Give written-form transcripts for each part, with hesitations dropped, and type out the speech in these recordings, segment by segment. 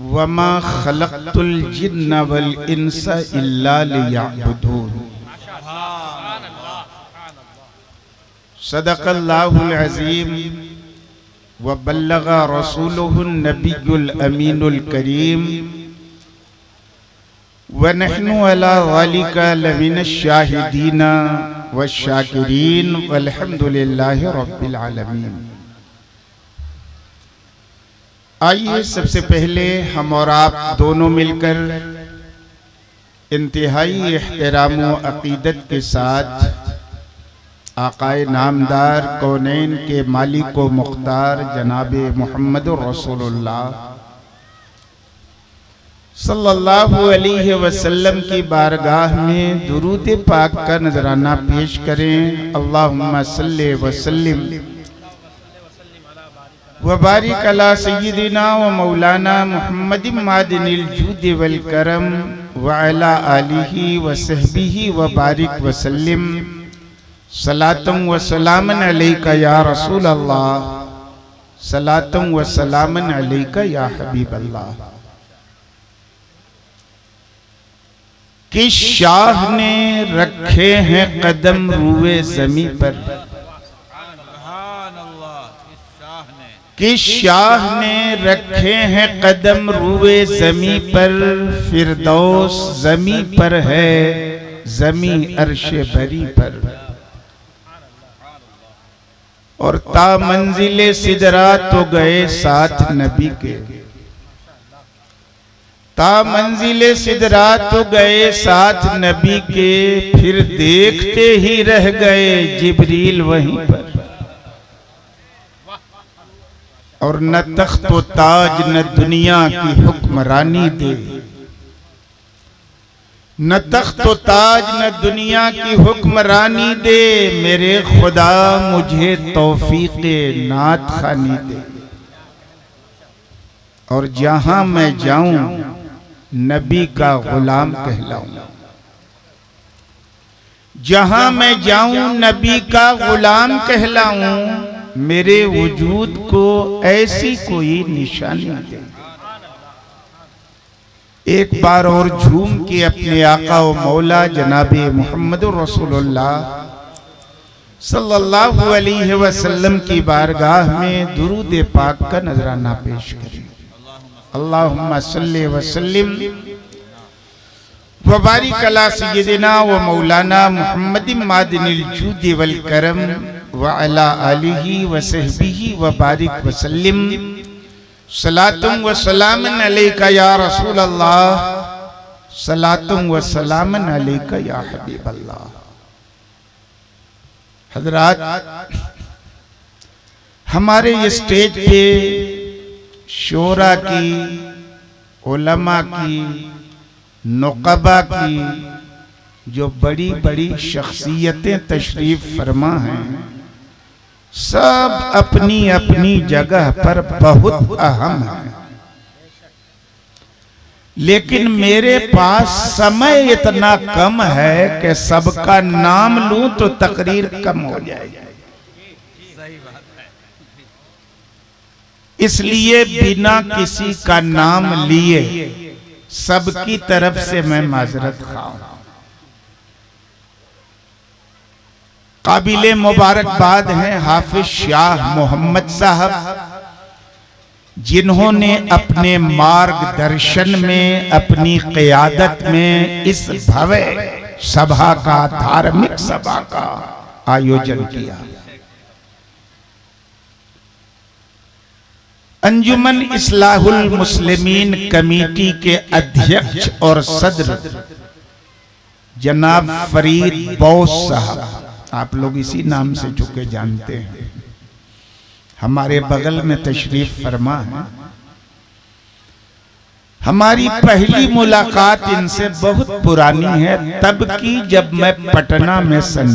वमा खलक़तुल जिन्न वल इंसा इल्ला लियअबुदून। सदक़ल्लाहुल अज़ीम व बल्लग़ रसूलुहुन नबियुल अमीनुल करीम व नहनु अला ज़ालिका लमिनश शाहिदीन व शाकिरीन वल्हम्दुलिल्लाहि रब्बिल आलमीन। आइए सबसे पहले हम और आप दोनों मिलकर इंतहाई एहतराम व अक़ीदत के साथ आक़ाए नामदार कौनैन के मालिक व मुख्तार जनाबे मुहम्मदुर रसूलुल्लाह सल्लल्लाहु अलैहि वसल्लम की बारगाह में दुरूद पाक का नजराना पेश करें। अल्लाहुम्मा सल्ली व सल्लिम व बारिक अला सय्यिदिना व मौलाना मुहम्मदिन मादिनिल जूद वल करम व अला आलिहि व सहबिहि व बारिक व सल्लिम सलातम व सलामन अलैका या रसूल अल्लाह, सलातम व सलामन अलैका या हबीब अल्लाह। किस शाह ने रखे हैं कदम रूए ज़मीं पर, किस शाह ने रखे हैं कदम रूए ज़मीं पर। फिरदौस ज़मीं पर है, ज़मीं अर्शे बरी पर। और ता मंजिले सिदरा तो गए साथ नबी के, ता मंजिले सिदरा तो गए साथ नबी के। फिर देखते ही रह गए जिब्रील वहीं पर। और न तख्त व ताज न दुनिया की हुक्मरानी दे, न तख्त व ताज न दुनिया की हुक्मरानी दे। मेरे खुदा मुझे तौफीक़े नात खानी दे। और जहां मैं जाऊं नबी का गुलाम कहलाऊं, जहां मैं जाऊं नबी का गुलाम कहलाऊं। मेरे वजूद को ऐसी कोई निशानी दे। एक बार और झूम के अपने आका व मौला जनाबे मुहम्मदुर रसूलुल्लाह सल्लल्लाहु अलैहि वसल्लम की बारगाह में दुरूद पाक का नजराना पेश करें। अल्लाहुम्मा सल्ली व सल्लिम व बारिक अला सय्यिदिना व मौलाना मुहम्मदिन मादिनिल जूद वल करम व अला आलिहि व सहबिहि व बारिक व सल्लिम सलातुम व सलामन अलैका या रसूल अल्लाह, सलातुम व सलामन अलैका या हबीब अल्लाह। हजरात, हमारे स्टेज पे शोरा की, उलमा की, नुक़बा की जो बड़ी बड़ी शख्सियतें तशरीफ फरमा हैं, सब अपनी अपनी जगह पर बहुत अहम है। लेकिन मेरे पास समय इतना कम है कि सबका नाम लूं तो तकरीर कम हो जाएगी। इसलिए बिना किसी का नाम लिए सबकी तरफ से मैं माजरत खाऊं। काबिले मुबारकबाद हैं हाफिज शाह मोहम्मद साहब, जिन्होंने अपने मार्गदर्शन में, अपनी क़ियादत में इस भव्य सभा का, धार्मिक सभा का आयोजन किया। अंजुमन इस्लाहुल मुस्लिमीन कमेटी के अध्यक्ष और सदर जनाब फरीद बौस साहब, आप लोग इसी नाम से चुके जानते हैं, हमारे बगल में तशरीफ फरमा है। हमारी पहली मुलाकात इनसे बहुत पुरानी है, तब की जब मैं पटना में सन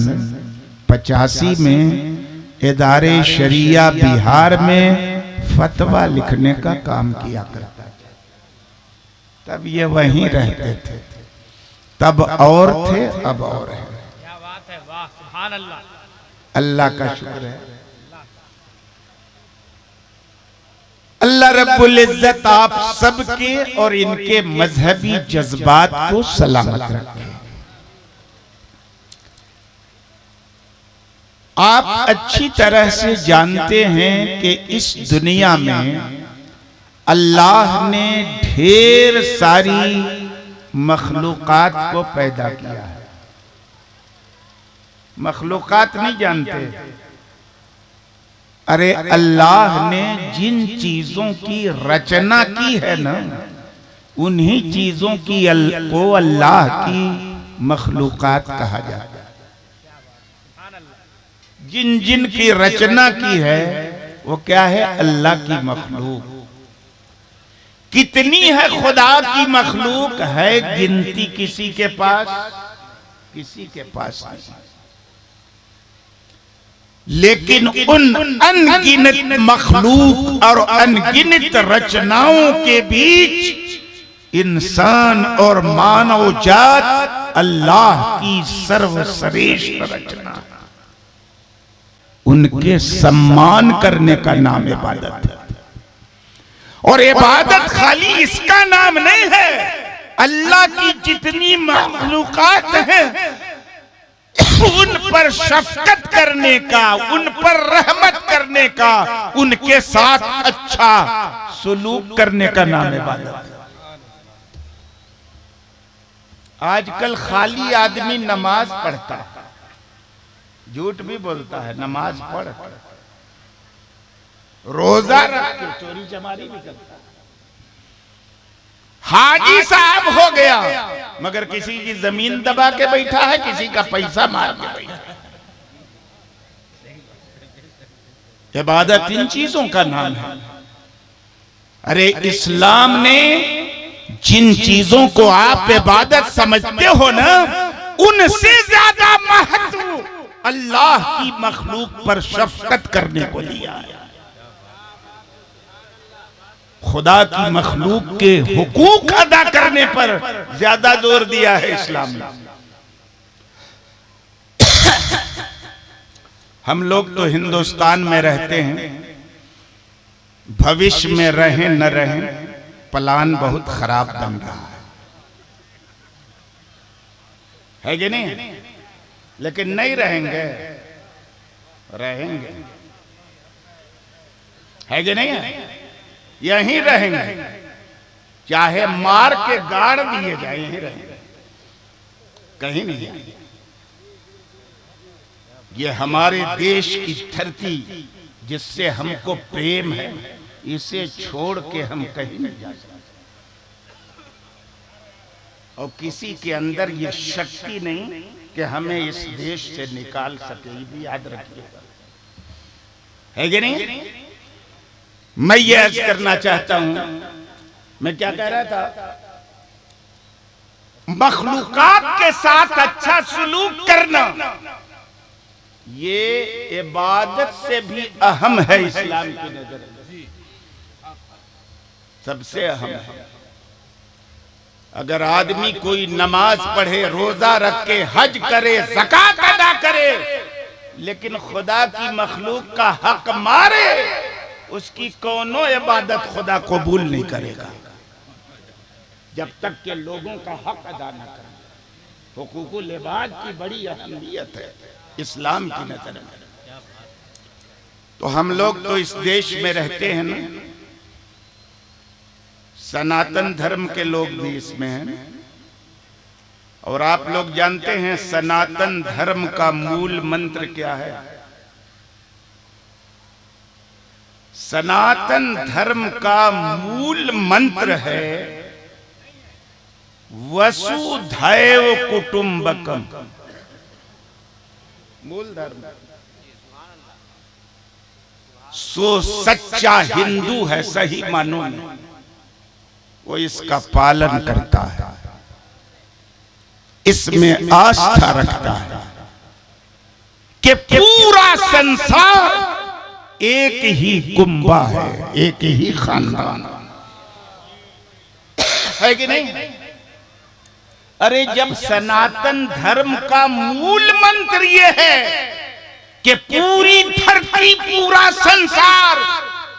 85 में इदारे शरिया बिहार में फतवा लिखने का काम किया करता था। तब ये वहीं रहते थे, तब और थे, अब और है। क्या बात है, वाह सुभान अल्लाह, अल्लाह का शुक्र है। अल्लाह रब्बुल इज्जत आप सबके और इनके मजहबी जज्बात को सलामत रखे। आप अच्छी तरह से जानते हैं कि इस दुनिया में अल्लाह ने ढेर सारी मखलूकात को पैदा किया है। मखलूकात नहीं जानते? अरे अल्लाह ने जिन चीजों की रचना की है ना, उन्हीं चीजों की को अल्लाह की मखलूकात कहा जाता है। जिन जिन की रचना की है वो क्या है? अल्लाह की मखलूक। कितनी है खुदा की मखलूक? है गिनती किसी के पास? किसी के पास नहीं। लेकिन उन अनगिनत मखलूक और अनगिनत रचनाओं के बीच इंसान और मानव जात अल्लाह की सर्वश्रेष्ठ रचना। उनके सम्मान करने का नाम इबादत है। और इबादत खाली इसका नाम नहीं है, अल्लाह की जितनी मखलूकात हैं उन पर शफकत करने का, उन पर रहमत करने का, उनके साथ अच्छा सुलूक करने का नाम इबादत है। आजकल खाली आदमी नमाज पढ़ता है, झूठ भी बोलता है, नमाज पढ़, रोजा रख के चोरी चमारी भी करता है। हाजी साहब हो गया मगर किसी की जमीन दबा के बैठा है, किसी का पैसा मार के बैठा है। इबादत इन चीजों का नाम है। अरे इस्लाम ने जिन चीजों को आप इबादत समझते हो ना, उनसे ज्यादा महत्व अल्लाह की मखलूक पर शफकत करने को दिया है। खुदा की मखलूक के हुकूक अदा करने पर ज्यादा जोर दिया है इस्लाम ने। हम लोग तो हिंदुस्तान में रहते हैं, भविष्य में रहें न रहें प्लान बहुत खराब बन रहा है कि नहीं? लेकिन नहीं रहेंगे, रहेंगे, है कि नहीं? यहीं रहेंगे, चाहे मार के गाड़ दिए जाए, यहीं रहेंगे, कहीं नहीं जाएंगे। ये हमारे देश की धरती जिससे हमको प्रेम है, इसे छोड़ के हम कहीं नहीं जा सकते। और किसी के अंदर ये शक्ति नहीं कि हमें इस देश से निकाल सके, ये भी याद रखिएगा, है कि नहीं? मैं ये अर्ज करना चाहता हूं, मैं क्या कह रहा था, मखलूकात के साथ अच्छा सुलूक करना ये इबादत से भी अहम है इस्लाम की नजर में, सबसे अहम है। अगर आदमी कोई नमाज पढ़े, रोजा रख के, हज करे, ज़कात अदा करे, लेकिन खुदा की मखलूक का हक मारे, उसकी कोनो इबादत खुदा कबूल नहीं करेगा जब तक के लोगों का हक अदा न करे। हुकूकुल इबाद की बड़ी अहमियत है इस्लाम की नजर में। तो हम लोग तो इस देश में रहते हैं ना, सनातन धर्म के लोग भी इसमें हैं, और आप लोग जानते हैं सनातन धर्म का मूल मंत्र क्या है? सनातन धर्म का मूल मंत्र है वसुधैव कुटुंबकम। मूल धर्म सो सच्चा हिंदू है, सही मानो में वो इसका पालन करता है, इसमें आस्था रखता है कि पूरा संसार एक ही कुंबा है, एक ही खानदान है कि नहीं? अरे जब सनातन धर्म का मूल मंत्र ये है कि पूरी धरती, पूरा संसार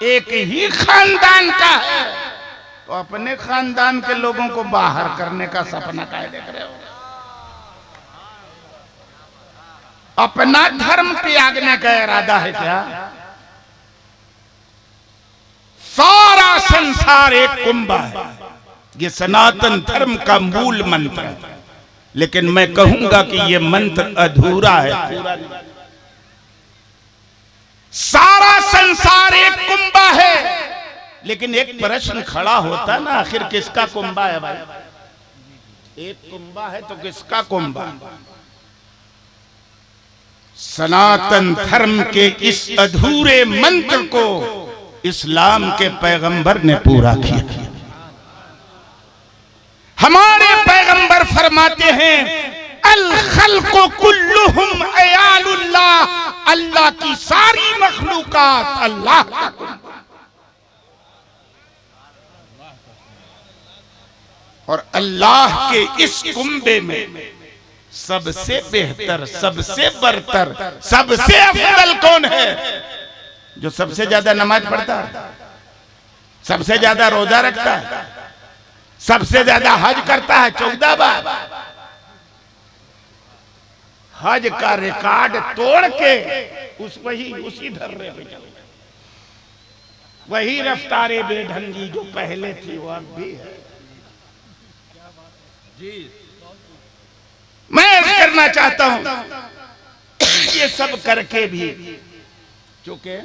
एक ही खानदान का है, तो अपने खानदान के लोगों को बाहर करने का सपना काहे देख रहे हो? अपना धर्म त्यागने का इरादा है क्या? सारा संसार एक कुंभा है, ये सनातन धर्म का मूल मंत्र है। लेकिन मैं कहूंगा कि ये मंत्र अधूरा है। सारा संसार एक कुंभा है, लेकिन एक प्रश्न खड़ा होता ना, आखिर किसका कुंभा है भाई? एक कुंभा है तो किसका कुंभा? सनातन धर्म के इस अधूरे मंत्र को इस्लाम के पैगंबर ने पूरा किया। हमारे पैगंबर फरमाते हैं, अल खल्क़ु कुल्लुहुम अयालुल्लाह, अल्लाह की सारी मखलूकात अल्लाह का कुंबा। और अल्लाह के इस कुंबे में सबसे बेहतर, सबसे बरतर, सबसे अफजल कौन है? जो सबसे ज्यादा नमाज पढ़ता है, सबसे ज्यादा रोजा रखता है, सबसे ज्यादा हज करता है 14 बार। हज का रिकॉर्ड तोड़ के उसी धर्रे पे चल, वही रफ्तारे बेढंगी जो पहले थी वो अब भी है। मैं करना चाहता हूं, ये सब करके भी चूंकि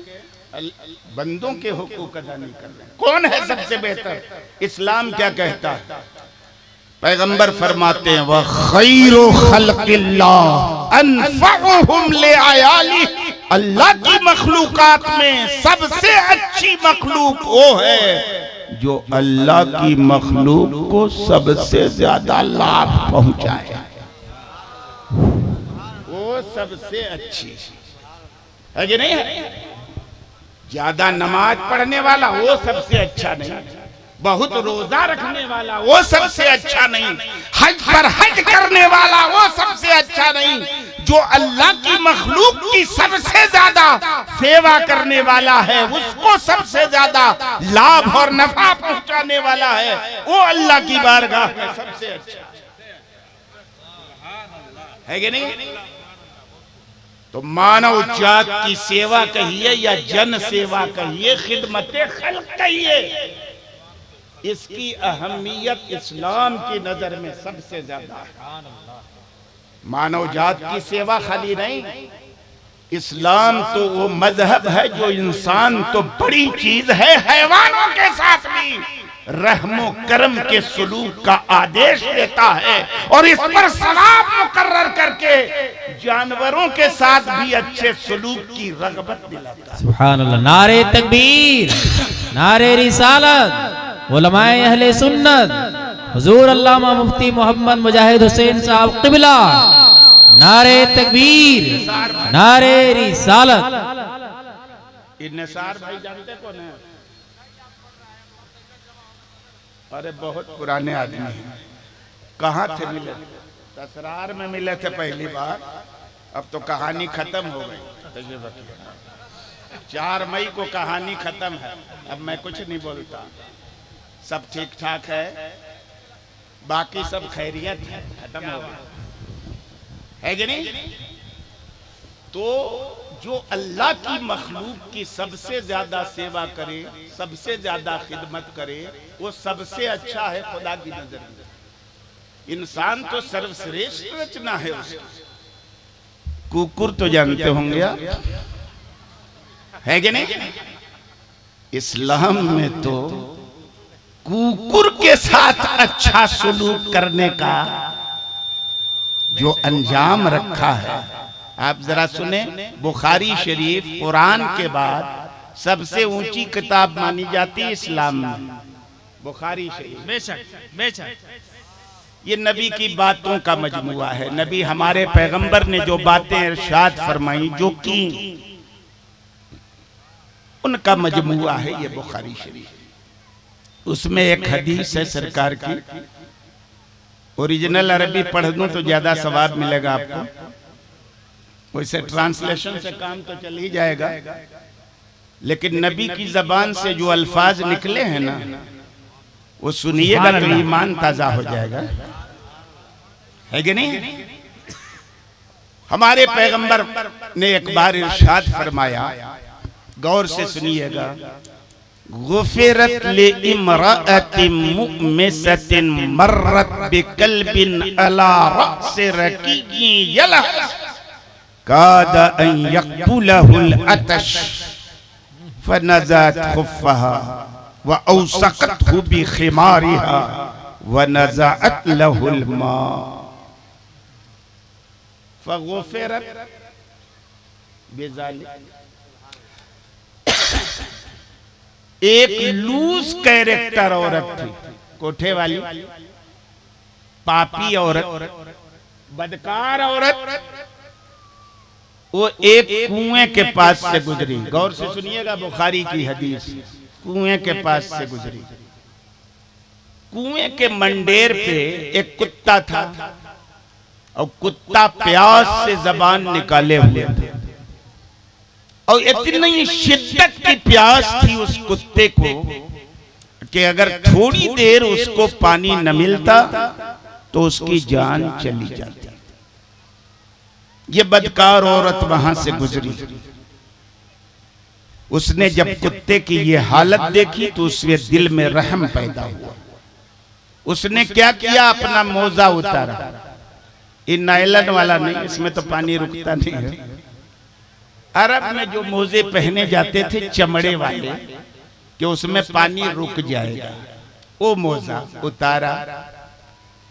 बंदों के हुकूक अदा नहीं कर रहे। कौन है सबसे बेहतर? इस्लाम क्या कहता है? पैगंबर फरमाते हैं, वह खैरु खल्क़िल्लाह अनफ़अहुम लिअयाली, अल्लाह की मखलूकात में सबसे अच्छी मखलूक वो है जो अल्लाह की मखलूक को सबसे ज्यादा लाभ पहुंचाए। वो सबसे अच्छी है कि नहीं है? ज्यादा नमाज पढ़ने वाला वो सबसे अच्छा नहीं, बहुत रोजा रखने वाला वो सबसे अच्छा नहीं, हज पर हज करने वाला वो सबसे अच्छा नहीं, जो अल्लाह की मखलूक की सबसे ज्यादा सेवा करने वाला है, उसको सबसे ज्यादा लाभ और नफा पहुंचाने वाला है, वो अल्लाह की बारगाह में सबसे अच्छा है कि नहीं? तो मानव जात की सेवा कहिए या जन सेवा कहिए, खिदमते खल्क कहिए, इसकी अहमियत इस्लाम की नजर में सबसे ज्यादा है। मानव जात की सेवा खाली नहीं, इस्लाम तो वो मजहब है जो इंसान तो बड़ी चीज है, हैवानों के साथ भी रहमो करम के सुलूक का आदेश देता है और इस पर सवाब मुकर्रर करके जानवरों के साथ भी अच्छे सुलूक की रगबत दिलाता है। सुभान अल्लाह। नारे तकबीर, नारे रिसालत, उलमाए अहले सुन्नत, हुजूर अल्लामा मुफ्ती मोहम्मद मुजाहिद हुसैन साहब क़िबला, नारे तकबीर, नारे रिसालत। निसार भाई जानते कौन है? अरे बहुत पुराने आदमी हैं। कहाँ थे मिले? तसरार में मिले थे पहली बार, अब तो कहानी खत्म हो गई। 4 मई को कहानी खत्म है, अब मैं कुछ नहीं बोलता, सब ठीक ठाक है, बाकी सब खैरियत है, खत्म हो गया है कि नहीं? तो जो अल्लाह की मखलूक की सबसे ज्यादा सेवा करे, सबसे ज्यादा खिदमत करे, वो सबसे अच्छा है खुदा की नजर में। इंसान तो सर्वश्रेष्ठ रचना है उसकी। कुकुर तो जानते होंगे है कि नहीं? इस्लाम में तो कुकुर के साथ अच्छा सलूक करने का जो अंजाम रखा है, आप जरा सुने। बुखारी शरीफ कुरान के बाद सबसे ऊंची किताब मानी जाती है इस्लाम में, बुखारी शरीफ। बेशक बेशक, ये नबी की बातों का मजमुआ है। नबी हमारे पैगंबर ने जो बातें इरशाद फरमाई, जो की, उनका मजमुआ है ये बुखारी शरीफ। उसमें एक हदीस है सरकार की, ओरिजिनल अरबी पढ़ दूं तो ज्यादा सवाब मिलेगा आपको, वैसे ट्रांसलेशन से काम तो चल ही जाएगा। लेकिन नबी की जबान से जो अल्फाज निकले हैं ना, वो सुनिएगा तो ईमान ताजा हो जाएगा, है कि नहीं? हमारे पैगंबर ने एक बार इरशाद फरमाया, गौर से सुनिएगा, गुफिरत ले इमराअतिन मुमिसतिन मर्रत बिकल्बिन अला रअस रकीकी यलहस कादा अन यक़तुलहुल अतश फनज़त खुफ़हा व औसक़तहु बिखिमारिहा व नज़अत लहुल मा फगुफिरत बिज़ालिक। एक लूज कैरेक्टर औरत थी, कोठे वाली, पापी औरत, बदकार औरत, वो एक कुएं के पास से गुजरी। गौर से सुनिएगा, बुखारी की हदीस, कुएं के पास से गुजरी। कुएं के मंडेर पे एक कुत्ता था और कुत्ता प्यास से जबान निकाले हुए थे और इतनी शिद्दत की प्यास थी उस कुत्ते को कि अगर थोड़ी देर उसको पानी न मिलता तो उसकी जान चली जाती। ये बदकार औरत वहां से गुजरी। उसने जब कुत्ते की ये हालत देखी तो उसके दिल में रहम पैदा हुआ। उसने क्या किया, अपना मोजा उतारा। ये नायलन वाला नहीं, इसमें तो पानी रुकता नहीं है। अरब में जो मोजे पहने जाते थे चमड़े वाले, कि उसमें पानी रुक जाएगा, वो मोजा उतारा,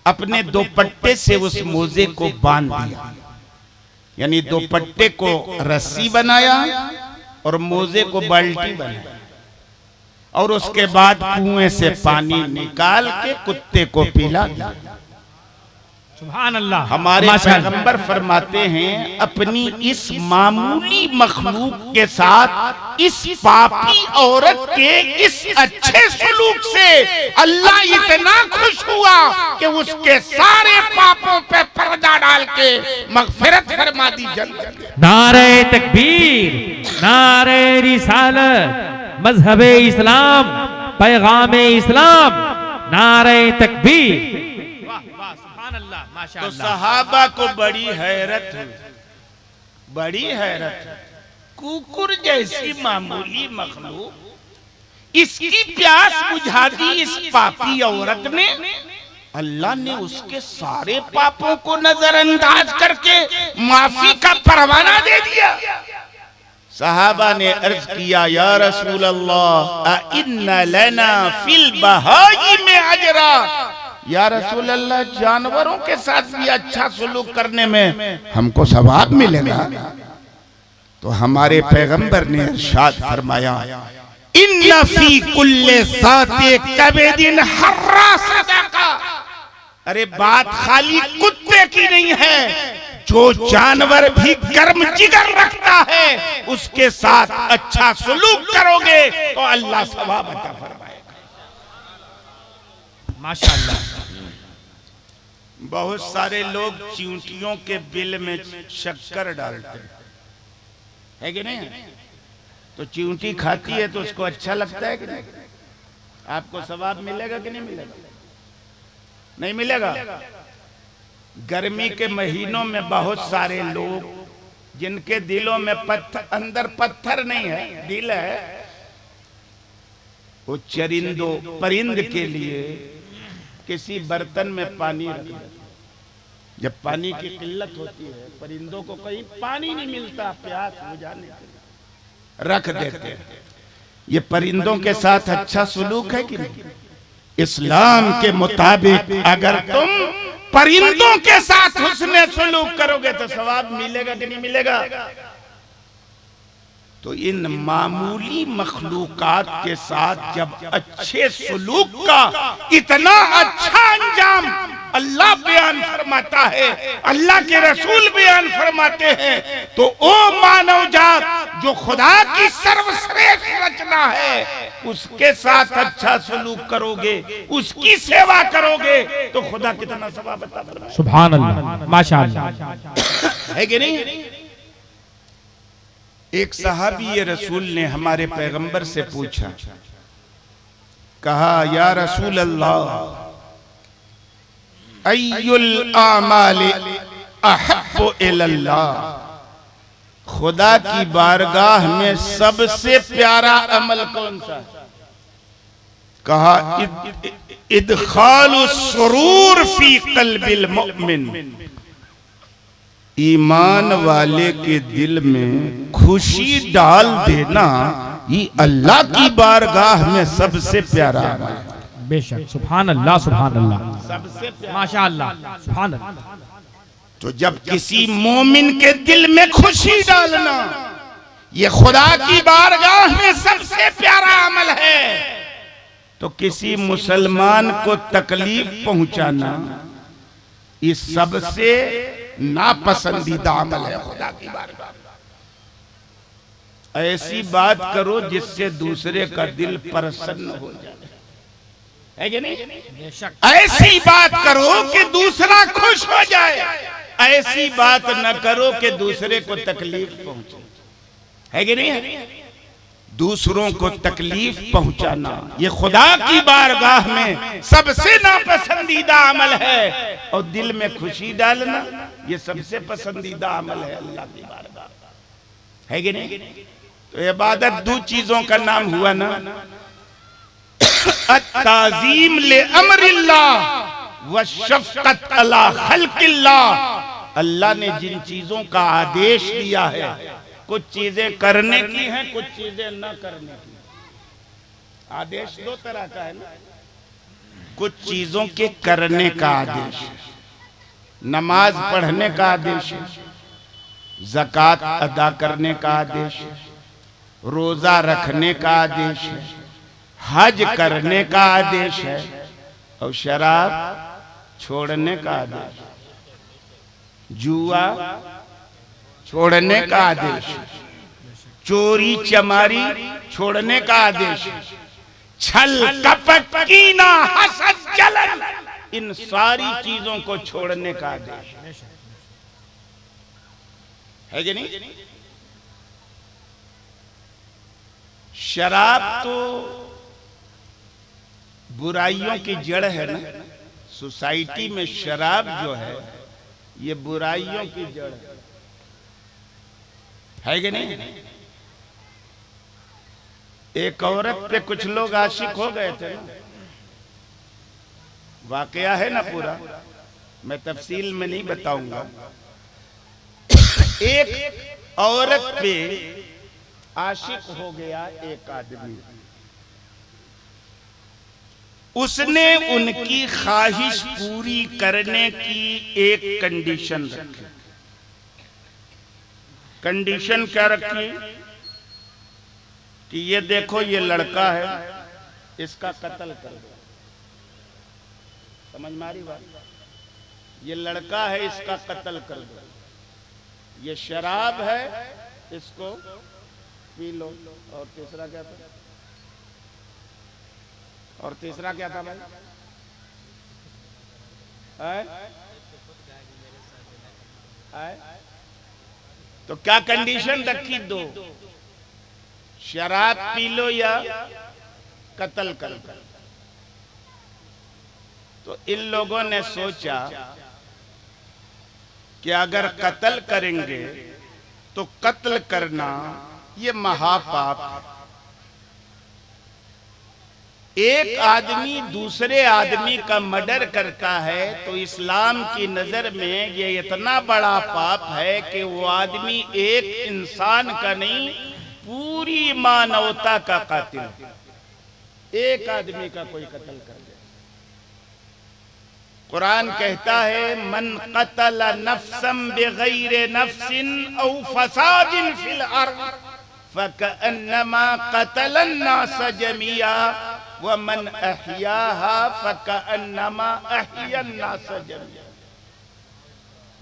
अपने दुपट्टे से उस मोजे को बांध दिया, यानी दुपट्टे को रस्सी बनाया और मोजे को बाल्टी बनाया और उसके बाद कुएं से पानी निकाल के कुत्ते को पिला दिया। सुभान अल्लाह। हमारे पैगंबर फरमाते हैं, अपनी इस मामूली मखलूक के साथ इस पापी औरत के इस अच्छे सलूक से अल्लाह इतना खुश हुआ कि उसके सारे पापों पे पर्दा डाल के मगफिरत फरमा दी जन्नत। नारे तकबीर, नारे रिसालत, मजहबे इस्लाम, पैगामे इस्लाम, नारे तकबीर। तो सहाबा को बड़ी हैरत हुई, बड़ी हैरत। कुकुर जैसी मामूली मखलूक, इसकी प्यास बुझा दी इस पापी औरत ने। अल्लाह ने उसके सारे पापों को नजरअंदाज करके माफी का परवाना दे दिया। सहाबा ने अर्ज किया, या रसूल अल्लाह, इन्ना लना फिल बहाई में अजरा। या रसूल अल्लाह, जानवरों के साथ भी अच्छा सलूक करने में हमको सवाब मिलेगा? तो हमारे पैगंबर ने इरशाद फरमाया, इन्ना फी कुल्ले साते कबीदिन हर्रा सदाका। अरे बात खाली कुत्ते की नहीं है, जो जानवर भी गर्म जिगर रखता है उसके साथ अच्छा सलूक करोगे तो अल्लाह सवाब अता फरमाएगा। माशाअल्लाह। बहुत सारे लोग चींटियों के बिल में शक्कर डालते है कि नहीं? तो चींटी खाती है तो उसको अच्छा लगता है कि नहीं? आपको सवाब मिलेगा कि नहीं मिलेगा? नहीं मिलेगा। गर्मी के महीनों में बहुत सारे लोग जिनके दिलों में पत्थर, अंदर पत्थर नहीं है, दिल है, वो चरिंदों परिंद के लिए किसी बर्तन में पानी रख देते। जब पानी की किल्लत होती है, परिंदों को कहीं पानी नहीं मिलता, प्यास बुझाने के लिए रख देते हैं। ये परिंदों के साथ अच्छा सलूक है कि नहीं? इस्लाम के मुताबिक अगर तुम परिंदों के साथ हुस्न सलूक करोगे तो सवाब मिलेगा कि नहीं मिलेगा? तो इन मामूली मखलूकात के साथ जब अच्छे सलूक का इतना अच्छा अंजाम अल्लाह बयान फरमाता है, अल्लाह के रसूल बयान फरमाते हैं, तो ओ मानव जात जो खुदा की सर्वश्रेष्ठ रचना है उसके साथ अच्छा सलूक करोगे, उसकी सेवा करोगे तो खुदा कितना सवाब अता फरमाएगा। सुभान अल्लाह, माशाअल्लाह, है कि नहीं? एक सहाबी ये रसूल ने हमारे पैगंबर से पूछा, कहा या रसूल अल्लाह अय्युल आमाल अहब्बु इलल्लाह, खुदा की बारगाह में सबसे प्यारा अमल कौन सा? कहा इदखालु सुरूर फी कल्बिल मुमिन, ईमान वाले के दिल में खुशी डाल देना ये अल्लाह की बारगाह में सबसे प्यारा अमल है। बेशक, सुभान अल्लाह, सुभान अल्लाह, सबसे प्यारा, माशाअल्लाह, सुभान अल्लाह। तो जब किसी मोमिन के दिल में खुशी डालना ये खुदा की बारगाह में सबसे प्यारा अमल है, तो किसी मुसलमान को तकलीफ पहुंचाना ये सबसे नापसंदीदा अमल है खुदा की बारगाह। ऐसी बात करो जिससे दूसरे का दिल प्रसन्न हो जाए, है कि नहीं? ऐसी बात करो कि दूसरा खुश हो जाए, ऐसी बात न करो कि दूसरे को तकलीफ पहुंचे, है कि नहीं? दूसरों को तकलीफ पहुंचाना ये खुदा की बारगाह में सबसे नापसंदीदा अमल है, और दिल में खुशी डालना ये सबसे पसंदीदा अमल है अल्लाह की बारगाह, है कि नहीं? तो इबादत दो चीजों का नाम हुआ ना, अत्ताज़ीम ले अमरिल्लाह व शफ़क़त अला खल्क़िल्लाह। अल्लाह ने जिन चीजों का आदेश दिया है, कुछ चीजें करने की हैं, कुछ चीजें न करने की। आदेश दो तरह का है ना, कुछ चीजों के करने का आदेश है, नमाज पढ़ने का आदेश है, ज़कात अदा करने का आदेश है, रोजा रखने का आदेश है, हज करने का आदेश है, और शराब छोड़ने का आदेश है, जुआ छोड़ने का आदेश है, चोरी चमारी छोड़ने का आदेश है, छल कपट कीना हसद जलन इन सारी चीजों को छोड़ने का आदेश है कि नहीं? शराब तो बुराइयों की जड़ है ना, सोसाइटी में शराब जो है ये बुराइयों की जड़ है कि नहीं? एक औरत पे कुछ लोग आशिक हो गए थे ना, वाकया है ना पूरा, मैं तफसील में नहीं बताऊंगा। एक औरत पे आशिक हो गया एक आदमी, उसने उनकी ख्वाहिश पूरी करने की एक कंडीशन रखी। कंडीशन क्या रखी कि ये देखो ये लड़का है, इसका कत्ल कर दो। समझ मारी बात? ये लड़का है, इसका कत्ल कर दो। ये शराब है, इसको पी लो। और तीसरा क्या था? और तीसरा क्या था भाई? तो क्या कंडीशन रखी? दो, शराब पी लो या कत्ल कर दो। तो इन लोगों ने सोचा कि अगर कत्ल करेंगे तो कत्ल करना ये महापाप। एक आदमी दूसरे आदमी का मर्डर करता है तो इस्लाम की नजर में ये इतना बड़ा पाप है कि वो आदमी एक इंसान का नहीं, पूरी मानवता का कातिल। एक आदमी का कोई कत्ल कर दे। कुरान कहता है मन कतल नफ्सन बिगैर नफ्सिन औ फसादिन फिल अर्द फकअन्नमा कतलन नास जमिया व मन अहयाहा फकअन्नमा अहयन नास जमिया।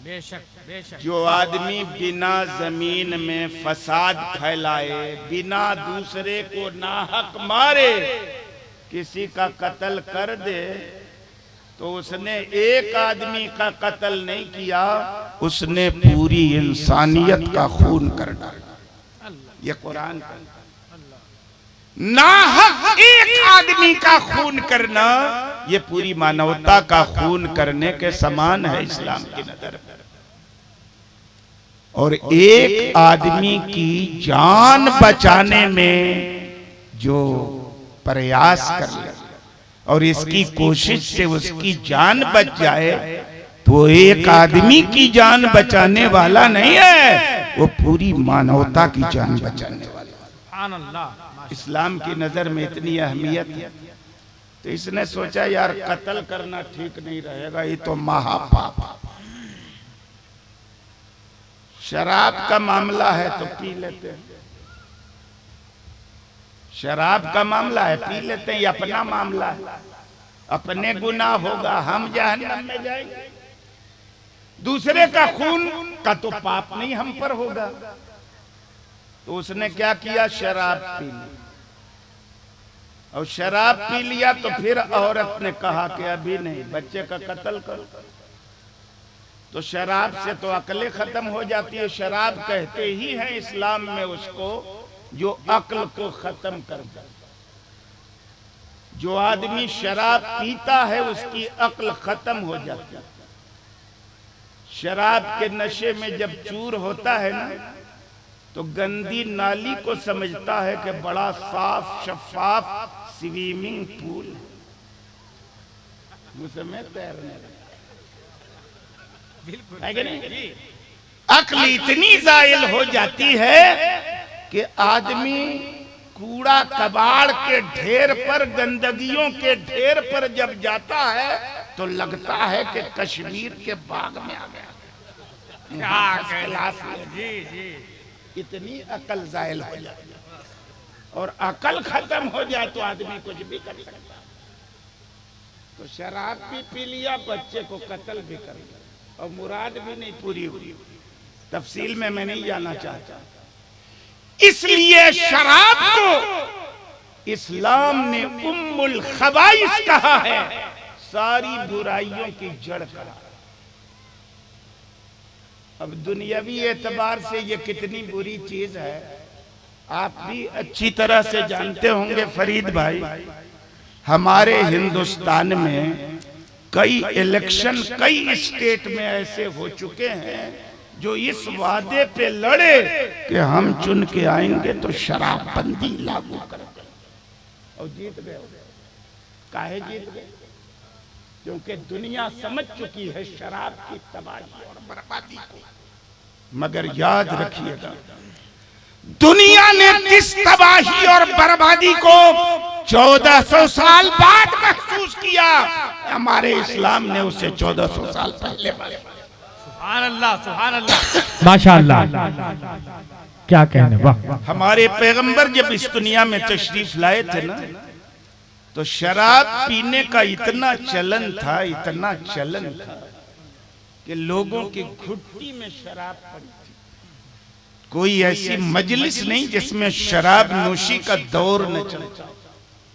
बेशक बेशक। जो आदमी बिना जमीन में फसाद फैलाए, बिना दूसरे को नाहक मारे, किसी का कत्ल कर दे, तो उसने एक आदमी का कत्ल नहीं किया, उसने पूरी इंसानियत का खून कर डाला। ये कुरान का नाहक एक आदमी का खून करना ये पूरी मानवता का खून करने के समान है इस्लाम की नजर में। और एक आदमी की जान बचाने में जो प्रयास कर ले और इसकी कोशिश से उसकी जान बच जाए तो एक आदमी की जान बचाने वाला नहीं है, वो पूरी मानवता की जान बचाने वाला। सुभान अल्लाह। इस्लाम की नजर में इतनी अहमियत है तो इसने सोचा यार कत्ल करना ठीक नहीं रहेगा, ये तो महापाप। शराब का मामला है तो पी लेते हैं, शराब का मामला है पी लेते हैं, ये अपना मामला है, अपने गुनाह होगा, हम जहन्नम में जाएंगे। दूसरे का खून का तो पाप नहीं हम पर होगा। तो उसने क्या किया, शराब पी ली। और शराब पी लिया तो फिर औरत ने कहा कि अभी नहीं, बच्चे का कत्ल करो। तो शराब से तो अकलें खत्म हो जाती है। शराब कहते ही हैं इस्लाम में उसको जो अक्ल को खत्म कर दे। जो आदमी शराब पीता है उसकी अक्ल खत्म हो जाती है। शराब के नशे में जब चूर होता है ना तो गंदी नाली को समझता है कि बड़ा साफ शफाफ स्विमिंग पूल उसमें तैरने लगा। अक्ल इतनी जायल हो जाती है कि आदमी कूड़ा कबाड़ के ढेर पर, गंदगियों के ढेर पर जब जाता है तो लगता है कि कश्मीर के बाग में आ गया। जी जी। इतनी अकल जायल हो जाए और अकल खत्म हो जाए तो आदमी कुछ भी कर सकता। तो शराब भी पी लिया, बच्चे को कत्ल भी कर लिया और मुराद भी नहीं पूरी हुई। तफसील में मैं नहीं जाना चाहता। इसलिए शराब को इस्लाम ने उम्मुल खबाइस कहा है, सारी बुराइयों की जड़ कहा। अब दुनियावी एतबार से ये कितनी बुरी चीज है आप भी अच्छी तरह से जानते होंगे फरीद भाई। हमारे हिंदुस्तान में कई इलेक्शन कई स्टेट में ऐसे हो चुके हैं जो इस वादे पे लड़े कि हम चुन के आएंगे तो शराबबंदी लागू करेंगे और जीत गए। काहे जीत गए? क्योंकि दुनिया समझ चुकी है शराब की तबाही और बर्बादी को। मगर याद रखिएगा, दुनिया ने किस तबाही और बर्बादी को 1400 साल बाद महसूस किया, हमारे इस्लाम ने उसे 1400 साल पहले। सुभान अल्लाह, सुभान अल्लाह, माशाअल्लाह, क्या कहने, वाह। हमारे पैगंबर जब इस दुनिया में तशरीफ लाए थे ना तो शराब पीने का इतना चलन था, इतना चलन था कि लोगों की घुट्टी में शराब पड़ी थी। कोई ऐसी मजलिस नहीं जिसमें शराब नोशी का दौर न चलता,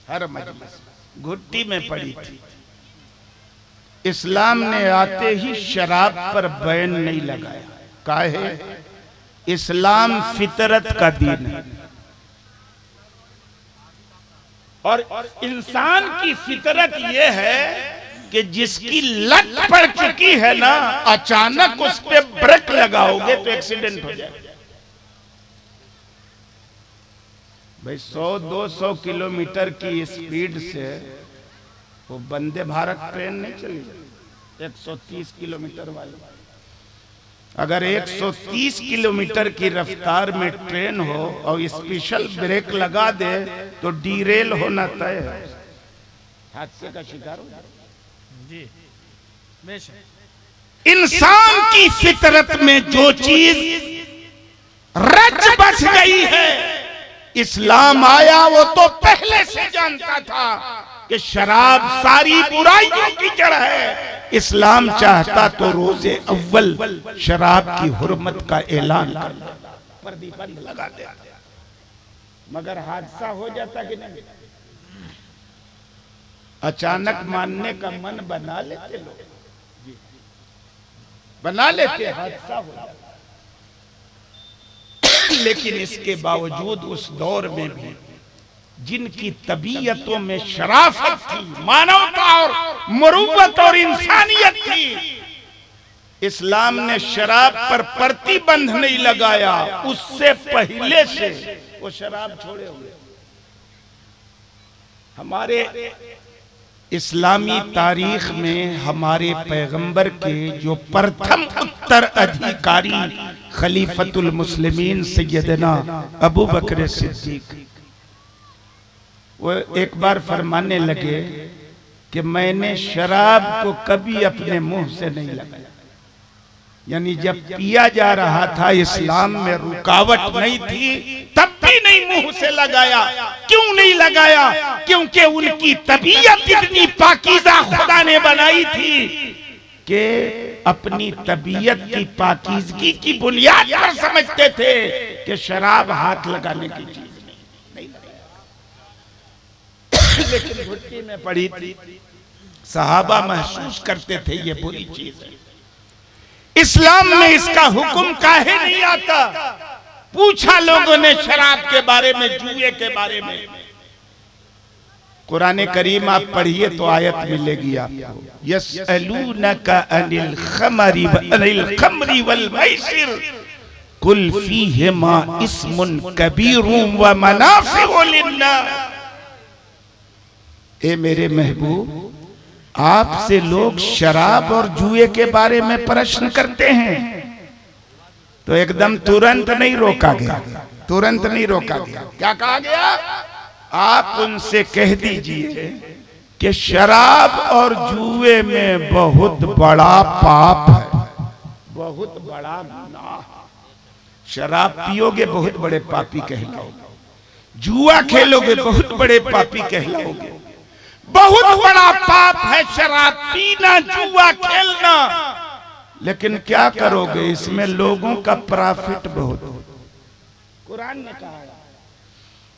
हर मजलिस घुट्टी में पड़ी थी। इस्लाम ने आते ही शराब पर बैन नहीं लगाया। काहे? इस्लाम फितरत का दीन है और इंसान की फितरत यह है कि जिसकी लत पड़ चुकी है ना, अचानक उस पे ब्रेक लगाओगे तो एक्सीडेंट हो जाएगा। भाई 100-200 किलोमीटर की स्पीड से वो वंदे भारत ट्रेन नहीं चली, 130 किलोमीटर वाली। अगर 130 किलोमीटर की रफ्तार में ट्रेन हो और स्पेशल ब्रेक लगा दे तो डीरेल होना तय है, हादसे का शिकार हो जाए। जी बेशक। इंसान की फितरत में जो चीज रच बस गई है, इस्लाम आया वो तो पहले से जानता था कि शराब सारी बुराइयों की जड़ है। इस्लाम चाहता तो रोजे अव्वल शराब की हुर्मत का ऐलान कर देता, प्रतिबंध लगा देता, मगर हादसा हो जाता कि नहीं। अचानक मानने का मन बना लेते लोग, बना लेते, हादसा हो जाता। लेकिन इसके बावजूद उस दौर में भी जिनकी तबीयतों में शराफत थी, मानवता और मरूवत और इंसानियत थी, इस्लाम ने शराब पर प्रतिबंध नहीं लगाया। उससे पहले से वो शराब छोड़े हुए। हमारे इस्लामी तारीख में हमारे पैगंबर के जो प्रथम उत्तर अधिकारी खलीफतुल मुस्लिमीन सैयदना अबू बकर सिद्दीक, वो एक बार फरमाने लगे कि मैंने शराब को कभी अपने मुंह से नहीं लगाया। यानी जब पिया जा रहा था, इस्लाम में रुकावट नहीं थी, तब भी नहीं मुंह से लगाया। क्यों नहीं लगाया? क्योंकि उनकी तबीयत इतनी पाकीज़ा खुदा ने बनाई थी कि अपनी तबीयत की पाकीज़गी की बुनियाद पर समझते थे कि शराब हाथ लगाने की चीज नहीं। लेकिन घुट्टी में पड़ी थी, सहाबा महसूस करते थे ये बुरी चीज है। इस्लाम में इसका हुक्म काहे नहीं आता? पूछा लोगों ने शराब के बारे में, जुए के बारे में। कुरान करीम आप पढ़िए तो आयत मिलेगी आपको, यसअलूनका अनिल खमरी वल मैसिर कुल फीहिमा इस्मुन कबीरुम व मनाफिउ लिन्नास। ए मेरे महबूब, आपसे लोग शराब और जुए के बारे में प्रश्न करते हैं, तो एकदम तुरंत नहीं रोका गया, तुरंत नहीं रोका गया। क्या कहा गया? आप उनसे कह दीजिए कि शराब और जुए में बहुत बड़ा पाप है, बहुत बड़ा गुनाह। शराब पियोगे बहुत बड़े पापी कहलाओगे, जुआ खेलोगे बहुत बड़े पापी कहलाओगे। बहुत बड़ा पाप है शराब पीना, जुआ खेलना। लेकिन क्या करोगे, इसमें लोगों का प्रॉफिट बहुत। कुरान ने कहा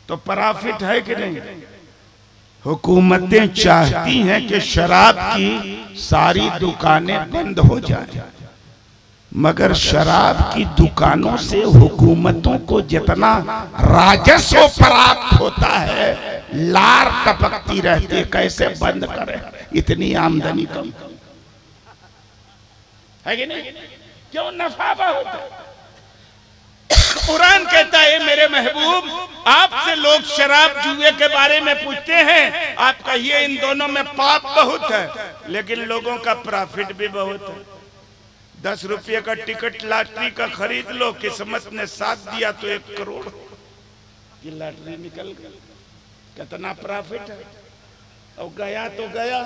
तो प्रॉफिट है कि नहीं? हुकूमतें चाहती हैं कि शराब की सारी दुकानें बंद हो जाएं, मगर शराब की दुकानों से हुकूमतों को जितना राजस्व प्राप्त होता है, लार टपकती रहती है, कैसे बंद करें, इतनी आमदनी कम है कि नहीं? क्यों? नफा बहुत है। कुरान कहता है मेरे महबूब, आपसे लोग शराब जुए के बारे में पूछते हैं, आप कहिए इन दोनों में पाप बहुत है, लेकिन लोगों का प्रॉफिट भी बहुत है। 10 रुपये का टिकट लॉटरी का खरीद लो, किस्मत ने साथ दिया तो 1 करोड़ की लॉटरी निकल गई। कितना प्रॉफिट है। और गया तो गया,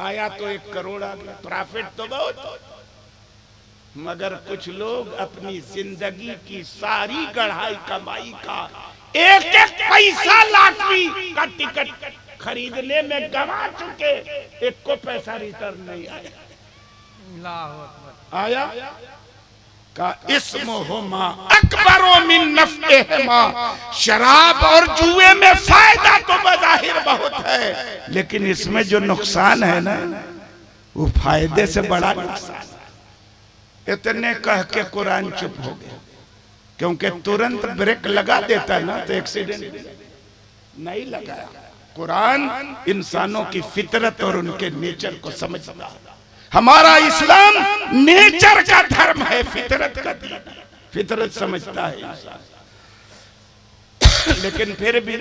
आया तो 1 करोड़ आ गया। प्रॉफिट तो बहुत, मगर कुछ लोग अपनी जिंदगी की सारी गढ़ाई कमाई का एक एक पैसा लॉटरी का टिकट खरीदने में गंवा चुके, एक को पैसा रिटर्न नहीं आया का इस्मुहुमा अकबरो मिन नफ़इहिमा। शराब और जुए में फायदा तो बज़ाहिर बहुत है, लेकिन इसमें जो नुकसान है ना, वो फायदे से बड़ा नुकसान है। इतने कह के कुरान चुप हो गया, क्योंकि तुरंत ब्रेक लगा देता ना तो एक्सीडेंट नहीं लगाया। कुरान इंसानों की फितरत और उनके नेचर को समझता है। हमारा इस्लाम नेचर का धर्म है, फितरत का दीन है, फितरत समझता है इंसान। लेकिन फिर भी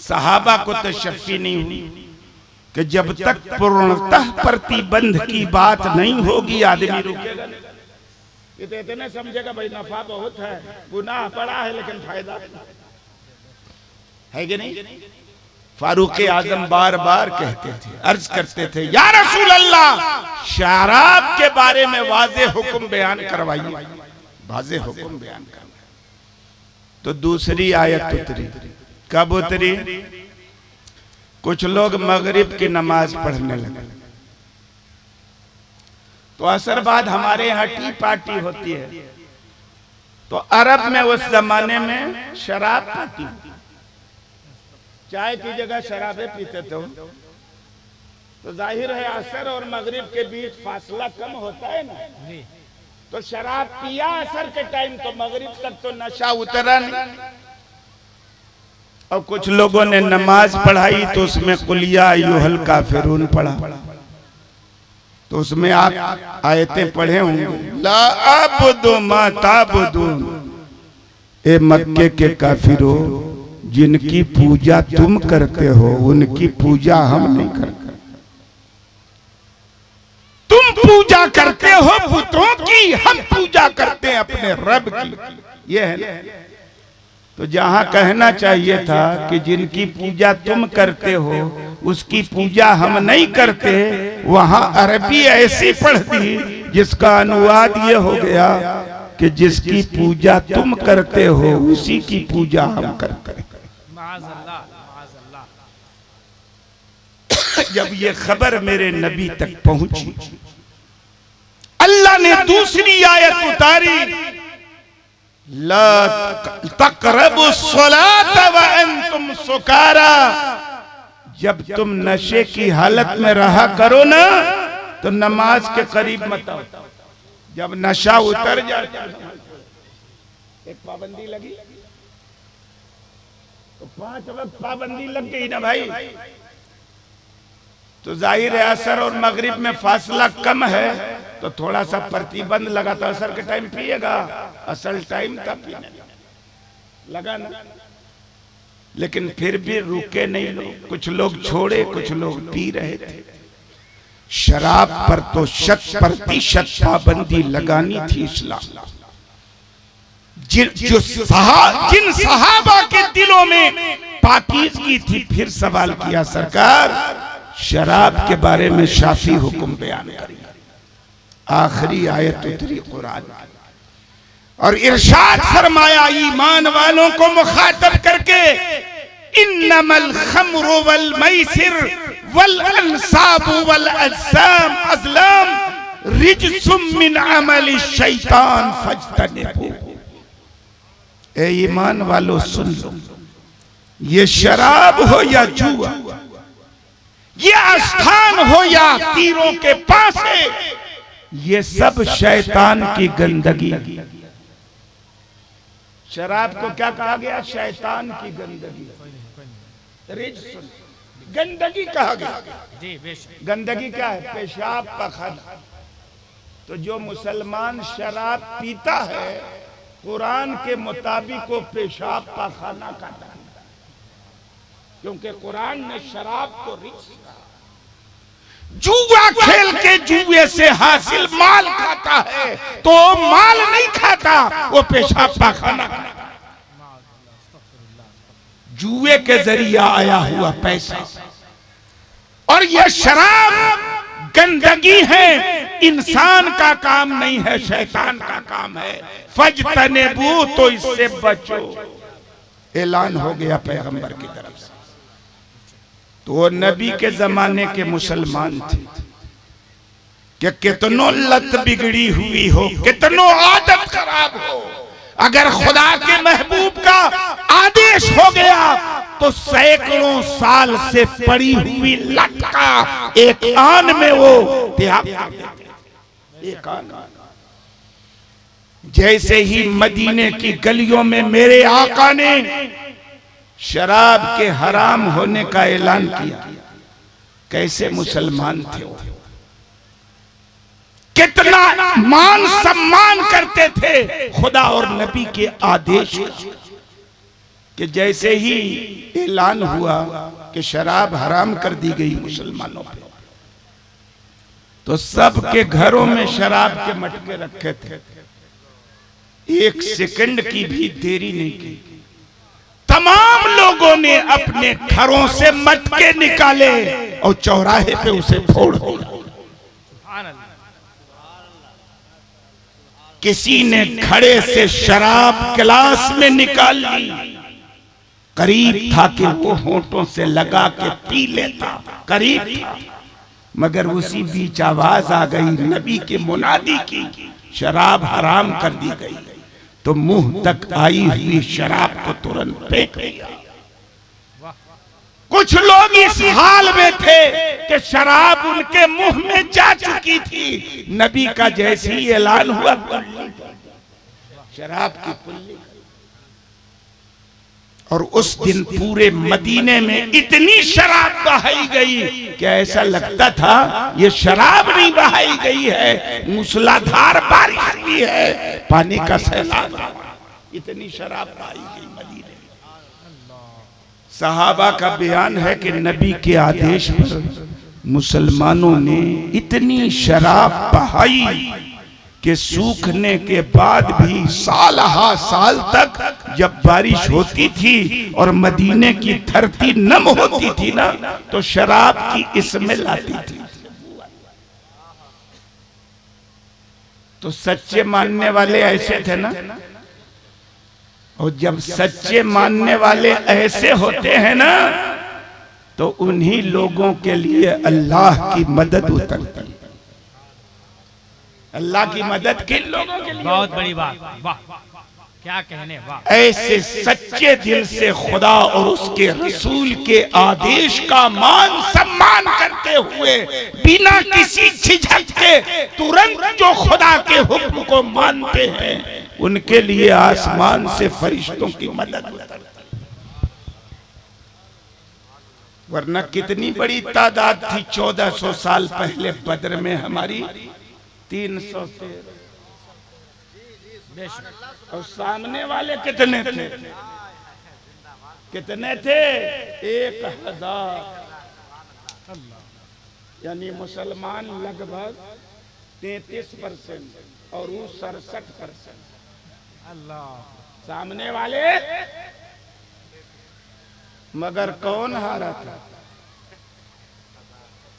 सहाबा को तशफ़ी नहीं हुई कि जब तक पूर्णतः प्रतिबंध की बात नहीं होगी आदमी रुकेगा नहीं। ये तो इतने समझेगा भाई नफा बहुत है, गुनाह बड़ा है, लेकिन फायदा है कि नहीं? फारूक आजम बार बार कहते थे, अर्ज करते थे, या रसूल अल्लाह, शराब के बारे में वाज़े हुक्म बयान करवाइए, वाज़े हुक्म बयान करवाइए। तो दूसरी आयत उतरी। कब उतरी? कुछ लोग मगरिब की नमाज पढ़ने लगे, तो असर बाद हमारे यहाँ टी पार्टी होती है, तो अरब में उस जमाने में शराब पीती, चाय की जगह शराबे पीते थे। तो जाहिर है असर और मगरिब के बीच फासला कम होता है ना, तो शराब पिया असर के टाइम तो मगरिब तक तो नशा उतरा नहीं। और कुछ लोगों ने नमाज पढ़ाई तो उसमें कुलिया अय्युहल काफिरून पढ़ा, तो उसमें आप आयतें पढ़े होंगे, ला अबुदु मा ताबुदून, ए मक्के के काफिरों, जिनकी पूजा तुम करते हो उनकी पूजा हम नहीं करते। तुम पूजा करते हो बुतों की, हम पूजा करते हैं अपने रब की। ये है ना। तो जहां कहना चाहिए था कि जिनकी पूजा तुम करते हो उसकी पूजा हम नहीं करते, वहां अरबी ऐसी पढ़ दी जिसका अनुवाद ये हो गया कि जिसकी पूजा तुम करते हो उसी की पूजा हम करते हैं। जब ये खबर मेरे नबी तक पहुंची, अल्लाह ने दूसरी आयत उतारी, ला तक़रबु स्सलात व अंतुम सुकारा, जब तुम नशे की हालत में रहा करो ना तो नमाज के करीब मत आओ। जब नशा उतर जाए, एक पाबंदी लगी तो 5 वक्त पाबंदी लग गई ना भाई, तो जाहिर है असर और मगरिब में फासला कम है तो थोड़ा सा प्रतिबंध लगा, तो असर के टाइम पिएगा, असल टाइम था पीने लगा ना। लेकिन फिर भी रुके नहीं लोग, कुछ लोग छोड़े, कुछ लोग पी रहे थे। शराब पर तो 100% पाबंदी लगानी थी इस्लाम। जिन सहाबा के दिलों में पाकीज़गी थी, फिर सवाल किया, सरकार शराब के बारे में शाफी हुक्म बयान करिए। आखिरी आयत उतरी कुरान और इरशाद फरमाया ईमान वालों को मुखातब करके, इन्नमल खम्रु वल मैसिर वल अंसाबु वल अज़लाम रिज्सुम मिन अमलि शैतान फज्तनिबू। ए ईमान वालों सुन लो, ये शराब हो या जुआ, ये आस्थान हो या तीरों के पास है, ये सब शैतान की गंदगी। शराब को क्या कहा गया? शैतान की गंदगी, गंदगी कहा गया। गंदगी क्या है? पेशाब पखाना। तो जो मुसलमान शराब पीता है, कुरान के मुताबिक वो पेशाब पखाना खाता है, क्योंकि कुरान ने शराब को रिज्स कहा। जुआ खेल के जुए से हासिल माल खाता है तो माल नहीं खाता, वो पेशाब पाखाना खाता। जुए के जरिए आया हुआ पैसा और यह शराब गंदगी है, इंसान का काम नहीं है, शैतान का काम है। फज्तनिबू, तो इससे बचो। ऐलान हो गया पैगंबर की तरफ से। तो वो नबी के जमाने के मुसलमान थे कि कितनों लत बिगड़ी हुई हो, कितनों आदत खराब हो, अगर खुदा के महबूब का आदेश हो गया तो सैकड़ों साल से पड़ी हुई लत का एक आन में वो त्याग कर देते। एक आन। जैसे ही मदीने की गलियों में मेरे आका ने शराब के हराम होने का ऐलान किया, कैसे मुसलमान थे वो, कितना मान सम्मान करते थे खुदा और नबी के आदेश का। कि जैसे ही ऐलान हुआ कि शराब हराम कर दी गई मुसलमानों पे, तो सबके घरों में शराब के मटके रखे थे। एक सेकंड की भी देरी नहीं की, तमाम लोगों ने अपने घरों से मटके निकाले और चौराहे पे उसे फोड़ दिया। किसी ने घड़े से शराब गिलास में निकाल ली, करीब था कि वो होंठों से लगा के पी लेता, करीब था, मगर उसी बीच आवाज आ गई नबी के मुनादी की, शराब हराम कर दी गई। तो मुंह तक आई हुई शराब को तुरंत फेंक दिया। कुछ लोग इस हाल में थे कि शराब उनके मुंह में जा चुकी थी। नबी का जैसे ही ऐलान हुआ शराब की पुल्ली, और उस दिन पूरे मदीने में इतनी शराब बहाई गई कि ऐसा लगता था ये शराब नहीं बहाई गई है, मूसलाधार बारिश हुई है, पानी का सैलाब, इतनी शराब बहाई गई मदीने में। सहाबा का बयान है कि नबी के आदेश पर मुसलमानों ने इतनी शराब बहाई कि सूखने के बाद भी साल तक जब बारिश होती थी और मदीने की धरती नम होती थी ना, तो शराब की स्मेल आती थी। तो सच्चे मानने वाले ऐसे थे ना, और जब सच्चे मानने वाले ऐसे होते हैं ना, तो उन्हीं लोगों के लिए अल्लाह की मदद उतरती। अल्लाह की मदद किन लोगों के लिए? बहुत बड़ी बात, वाह क्या कहने, वाह। ऐसे सच्चे दिल से खुदा और उसके रसूल के आदेश का मान सम्मान करते हुए बिना किसी झिझक के तुरंत जो खुदा के हुक्म को मानते हैं, उनके लिए आसमान से फरिश्तों की मदद उतरती। वरना कितनी बड़ी तादाद थी 1400 साल पहले बद्र में हमारी, 313, और सामने वाले कितने थे? कितने थे? 1000। यानी मुसलमान लगभग 33% और वो 67%। अल्लाह, सामने वाले, मगर कौन हारा था?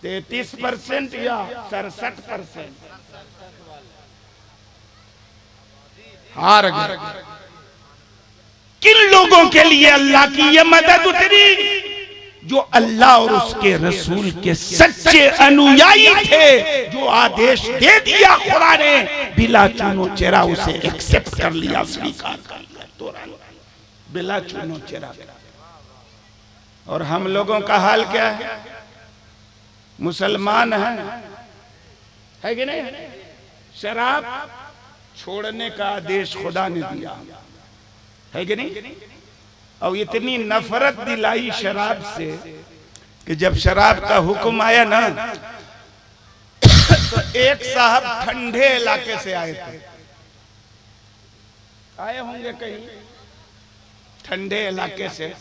33% या 67%? हार गए। किन लोगों के लिए अल्लाह की यह मदद उतरी? जो अल्लाह और उसके रसूल के सच्चे अनुयायी थे, जो आदेश दे दिया खुदा ने, बिला चुनो चेरा उसे एक्सेप्ट कर लिया, स्वीकार कर लिया, तुरंत बिला चुनो चेरा। और हम लोगों का हाल क्या है? मुसलमान है कि नहीं? शराब छोड़ने का आदेश खुदा ने दिया है कि नहीं? और इतनी नफरत दिलाई शराब से कि जब शराब का हुक्म आया ना, तो एक साहब ठंडे इलाके से आए थे, आए होंगे कहीं ठंडे इलाके से,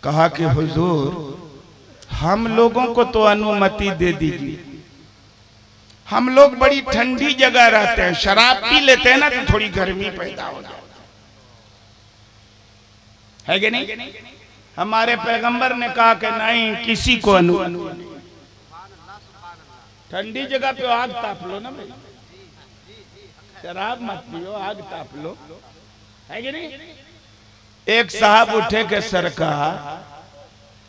कहा कि हुजूर हम लोगों को तो अनुमति दे दीजिए, हम लोग बड़ी ठंडी जगह रहते हैं, शराब पी लेते हैं ना तो थोड़ी गर्मी पैदा हो जाती है कि नहीं? हमारे पैगंबर ने कहा कि नहीं, किसी को अनुमति, ठंडी जगह पे आग ताप लो ना भाई, शराब मत पियो, आग ताप लो, है कि नहीं? एक साहब उठे के सरकार,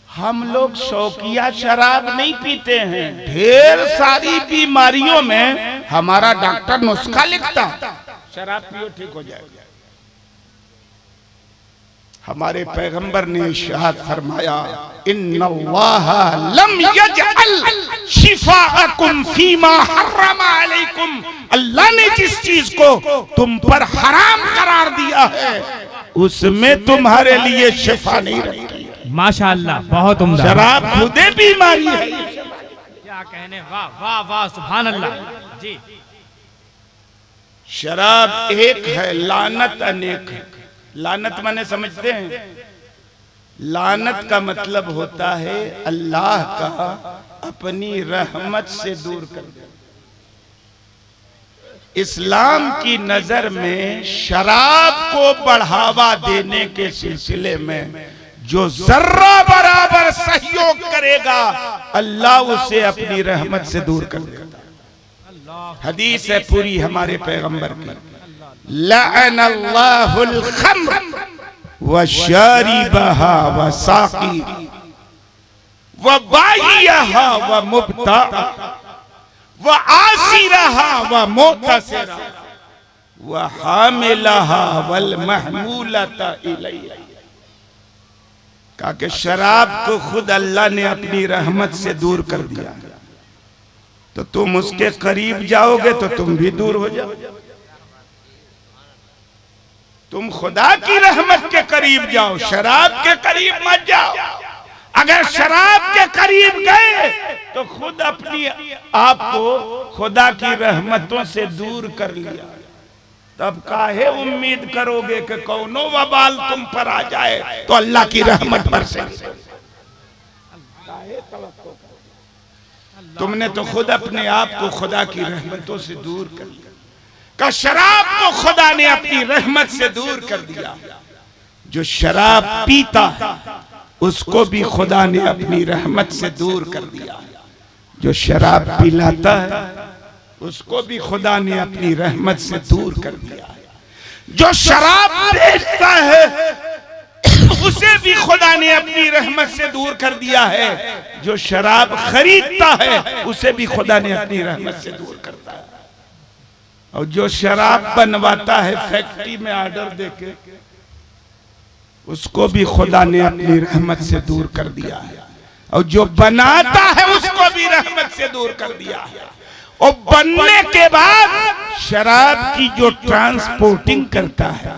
हम लोग शौकिया शराब नहीं पीते हैं, ढेर सारी बीमारियों में हमारा डॉक्टर नुस्खा लिखता, शराब पियो ठीक हो जाएगा। हमारे पैगंबर ने इरशाद फरमाया, इन्नल्लाह लम यजअल शिफाअकुम फीमा हर्रमा अलैकुम, अल्लाह ने जिस चीज को तुम पर हराम करार दिया है, उसमें तुम्हारे लिए शिफा नहीं रखी। माशाअल्लाह, बहुत उम्दा। शराब खुदे बीमारी है। क्या कहने, वाह वाह वाह, सुभान अल्लाह जी। शराब एक है, लानत अनेक है। लानत माने समझते हैं? लानत का मतलब होता है अल्लाह का अपनी रहमत से दूर कर देना। इस्लाम की नजर में शराब को बढ़ावा देने के सिलसिले में जो जर्रा बराबर सहयोग करेगा, अल्लाह उसे अपनी रहमत से दूर कर देगा। हदीस है पूरी हमारे पैगंबर की, लअनल्लाहुल खम्र व शारिबहा व साकी व बाइयहा व मुब्ता व आसिरहा व मुतसिरा व हामिलहा वल महमूलता इलैहा। कहा कि शराब को खुद अल्लाह ने अपनी रहमत से दूर कर दिया, तो तुम उसके करीब जाओगे तो तुम भी दूर हो जाओ। तुम खुदा की रहमत के करीब जाओ, शराब के करीब मत जाओ। अगर शराब के करीब गए तो खुद अपनी आप को खुदा की रहमतों से दूर कर लिया। तब काहे उम्मीद करोगे कि कौनो वबाल तुम पर आ जाए तो अल्लाह की रहमत बरसे। तुमने तो खुद अपने आप को खुदा की रहमतों से दूर कर लिया। का शराब को खुदा ने अपनी रहमत से दूर कर दिया। जो शराब पीता उसको भी खुदा ने अपनी रहमत से दूर कर दिया। जो शराब पिलाता है उसको भी खुदा ने अपनी रहमत से दूर कर दिया। जो शराब बेचता है उसे भी खुदा ने अपनी रहमत से दूर कर दिया है। जो शराब खरीदता है उसे भी खुदा ने अपनी रहमत से दूर करता है। और जो शराब बनवाता है फैक्ट्री में ऑर्डर देके उसको भी खुदा ने अपनी रहमत से दूर कर दिया है। और जो बनाता है उसको भी रहमत से दूर कर दिया है। और बनने के बाद शराब की जो ट्रांसपोर्टिंग करता है,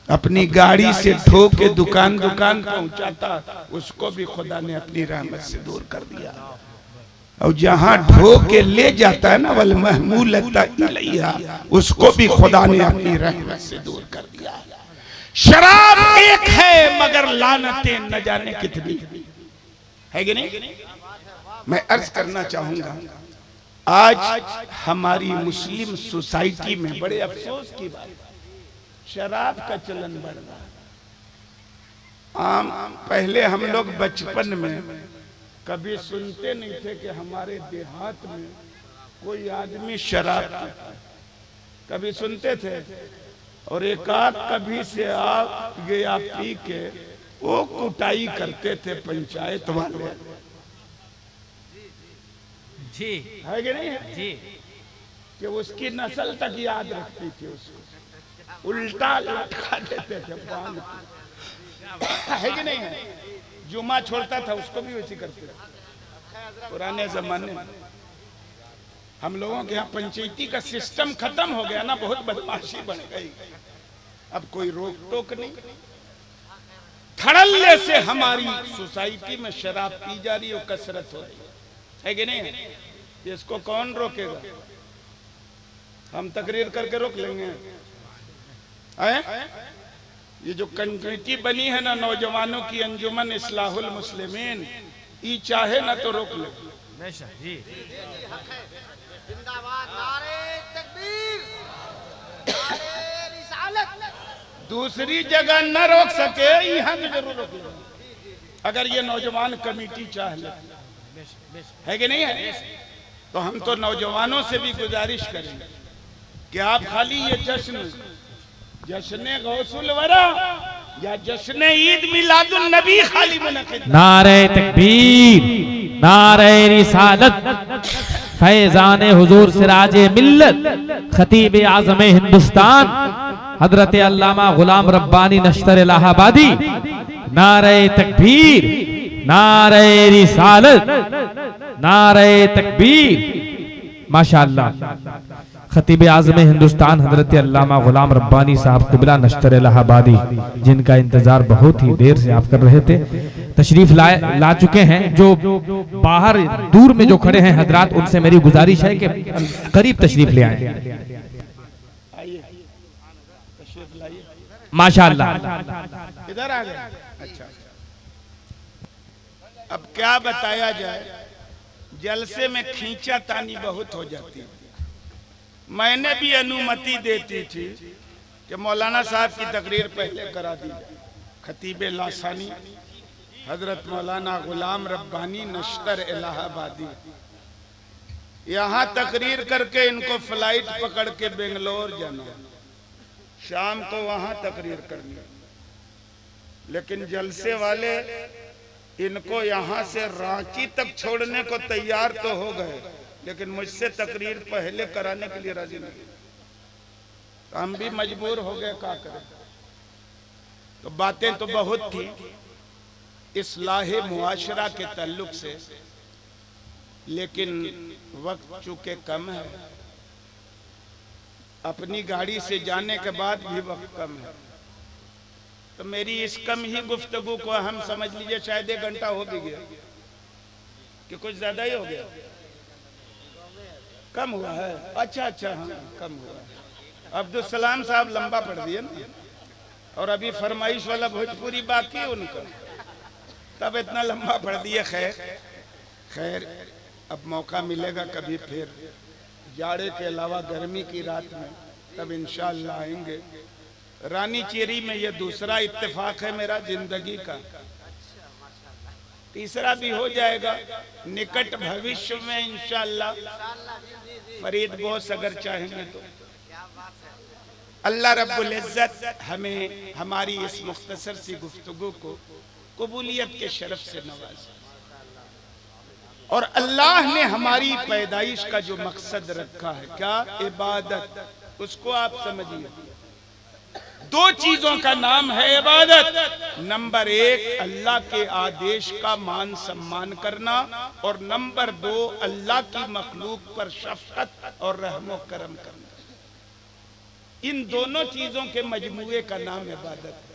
अपनी गाड़ी से ढो के दुकान दुकान पहुंचाता, उसको भी खुदा ने अपनी रहमत से दूर कर दिया। और जहां ढो के ले जाता है ना वल महमूलता इलैहा, उसको भी खुदा ने अपनी रहमत से दूर कर दिया। शराब एक है मगर लानतें न जाने कितनी है कि नहीं। मैं अर्ज करना चाहूंगा, आज हमारी मुस्लिम सोसाइटी में बड़े अफसोस की बात, शराब का चलन बढ़ रहा। आम पहले हम लोग बचपन में कभी सुनते नहीं थे कि हमारे देहात में कोई आदमी शराब पीता, कभी सुनते थे। और एक आध कभी से आ गया पी के वो कुटाई करते थे पंचायत वाले, जी है कि नहीं जी, कि उसकी नस्ल तक याद रखती थी, उसको उल्टा लटका देते थे बांध के, है कि नहीं है। जुमा छोड़ता था उसको भी वैसे करते थे। पुराने जमाने में हम लोगों के यहाँ पंचायती का सिस्टम खत्म हो गया ना, बहुत बदमाशी बढ़ गई। अब कोई रोक टोक नहीं। धड़ल्ले से हमारी सोसाइटी में शराब पी जा रही है, कसरत हो रही है कि नहीं है। इसको कौन रोकेगा? हम तकरीर करके रोक लेंगे। ये जो कमेटी बनी है ना नौजवानों की अंजुमन इस्लाहुल मुस्लिमीन, ये चाहे ना तो रोक लो। जी जिंदाबाद, नारे तकबीर, नारे रिसालत। दूसरी जगह न रोक सके, यहाँ भी जरूर रोक लो अगर ये नौजवान कमेटी चाह ले, है कि नहीं है। तो हम तो नौजवानों से भी गुजारिश करेंगे कि आप खाली ये जश्न गौसुल वरा या जश्न ईद मिलादुन नबी खाली मुनक़िद। नारे तकबीर, नारे रिसालत, फैजान हुजूर सिराजे मिल्लत, खतीब आज़म हिंदुस्तान हजरत अल्लामा गुलाम रब्बानी नश्तर इलाहाबादी। नारे तकबीर, नारे रिसालत, नारे तकबीर। माशाअल्लाह खतीब आज़म हिंदुस्तान हजरत अल्लामा गुलाम रब्बानी साहब क़िबला नश्तर इलाहाबादी, जिनका इंतजार बहुत ही देर से आप कर रहे थे, तशरीफ ला चुके हैं। जो बाहर दूर में जो खड़े हैं हजरात, उनसे मेरी गुजारिश है कि करीब तशरीफ ले आए। माशाअल्लाह इधर आ गए। अच्छा, अब क्या बताया जाए, जलसे में खींचा तानी बहुत हो जाती है। मैंने भी अनुमति देती थी कि मौलाना साहब की तकरीर पहले करा दी जाए। खतीब लासानी हजरत मौलाना गुलाम रब्बानी नश्तर इलाहाबादी यहाँ तकरीर करके इनको फ्लाइट पकड़ के बेंगलोर जाना, शाम को वहां तकरीर करनी। लेकिन जलसे वाले इनको यहाँ से रांची तक छोड़ने को तैयार तो हो गए, लेकिन मुझसे तकरीर पहले कराने के लिए राजी नहीं। तो हम भी मजबूर हो गए, क्या करें। तो बातें तो बहुत थी, इस्लाह मुआशरा के ताल्लुक से, लेकिन वक्त चूंकि कम है, अपनी गाड़ी से जाने के बाद भी वक्त कम है, तो मेरी इस कम ही गुफ्तगू को हम समझ लीजिए शायद 1 घंटा हो भी गया कि कुछ ज्यादा ही हो गया, कम हुआ है। अच्छा हाँ कम हुआ है। अब्दुल सलाम साहब लंबा पढ़ दिए ना, और अभी फरमाइश वाला भोजपुरी बाकी है उनका, तब इतना लंबा पढ़ दिए। खैर अब मौका मिलेगा कभी फिर, जाड़े के अलावा गर्मी की रात में, तब इंशाअल्लाह आएंगे। रानी चेरी में ये दूसरा इत्तेफाक है मेरा जिंदगी का, तीसरा भी हो जाएगा निकट भविष्य में इंशाअल्लाह, फरीद बोस अगर चाहेंगे तो। अल्लाह रब्बुल इज्जत हमें हमारी इस मुख्तसर सी गुफ्तगू को कबूलियत के शरफ से नवाजे, और अल्लाह ने हमारी पैदाइश का जो मकसद रखा है क्या, इबादत, उसको आप समझिए। 2 चीजों का नाम है इबादत। नंबर 1 अल्लाह के आदेश का मान सम्मान करना, और नंबर 2 अल्लाह की मखलूक पर शफकत और रहमो करम करना। इन दोनों चीजों के मजमूए का नाम इबादत है।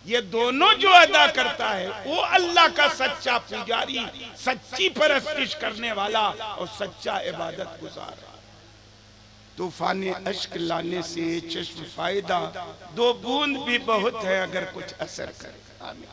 ये दोनों जो अदा करता है वो अल्लाह का सच्चा पुजारी, सच्ची परस्तिश करने वाला और सच्चा इबादत गुजार है। तूफान अश्क लाने से चश्म फायदा, 2 बूंद भी बहुत है अगर कुछ असर करे। आमीन।